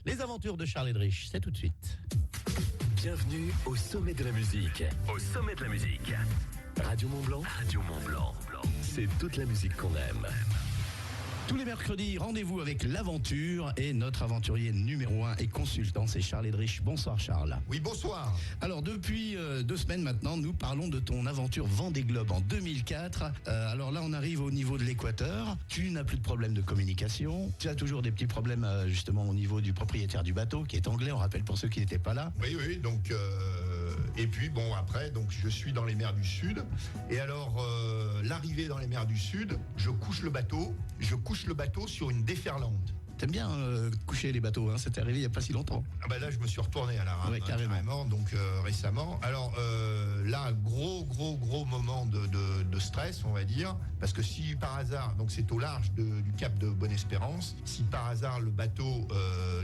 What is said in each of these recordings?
Les aventures de Charles Edrich, c'est tout de suite. Bienvenue au sommet de la musique. Au sommet de la musique. Radio Mont-Blanc. Radio Mont-Blanc. C'est toute la musique qu'on aime. Tous les mercredis, rendez-vous avec l'aventure et notre aventurier numéro 1 et consultant, c'est Charles Edrich. Bonsoir Charles. Oui, bonsoir. Alors depuis 2 semaines maintenant, nous parlons de ton aventure Vendée Globe en 2004. Alors là, on arrive au niveau de l'équateur. Tu n'as plus de problème de communication. Tu as toujours des petits problèmes justement au niveau du propriétaire du bateau qui est anglais, on rappelle pour ceux qui n'étaient pas là. Oui, donc et puis bon après, donc je suis dans les mers du Sud. Et alors l'arrivée dans les mers du Sud, je couche le bateau sur une déferlante. T'aimes bien coucher les bateaux, hein, c'était arrivé il n'y a pas si longtemps. Ah bah là, je me suis retourné à la rame, Ouais, carrément. donc récemment. Alors là, gros moment de stress, on va dire, parce que si par hasard, donc c'est au large du cap de Bonne-Espérance, si par hasard le bateau,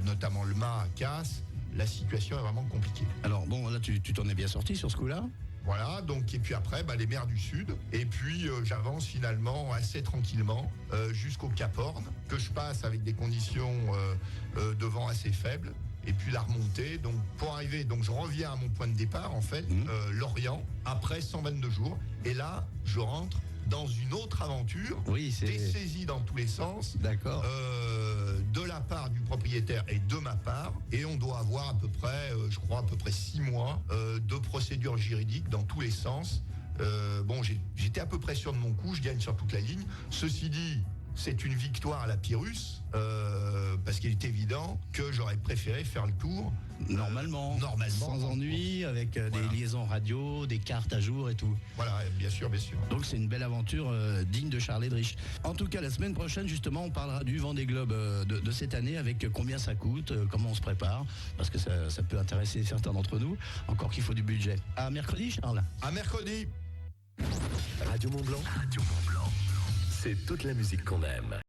notamment le mât, casse, la situation est vraiment compliquée. Alors bon, là tu t'en es bien sorti sur ce coup-là. Voilà, donc et puis après les mers du Sud, et puis j'avance finalement assez tranquillement jusqu'au Cap Horn, que je passe avec des conditions de vent assez faibles, et puis la remontée, donc pour arriver, donc je reviens à mon point de départ en fait, Lorient, après 122 jours, et là je rentre dans une autre aventure, dessaisie dans tous les sens, d'accord. De la part du propriétaire et de ma part, et on doit avoir à peu près 6 mois de procédure juridique dans tous les sens. J'étais à peu près sûr de mon coup, je gagne sur toute la ligne. Ceci dit, c'est une victoire à la Pyrrhus, parce qu'il est évident que j'aurais préféré faire le tour. Normalement, sans ennui, avec des liaisons radio, des cartes à jour et tout. Voilà, bien sûr. Donc c'est une belle aventure digne de Charles Edrich. En tout cas, la semaine prochaine, justement, on parlera du Vendée Globe de cette année, avec combien ça coûte, comment on se prépare, parce que ça peut intéresser certains d'entre nous, encore qu'il faut du budget. À mercredi, Charles. À mercredi. Radio Mont-Blanc. Radio Mont-Blanc. C'est toute la musique qu'on aime.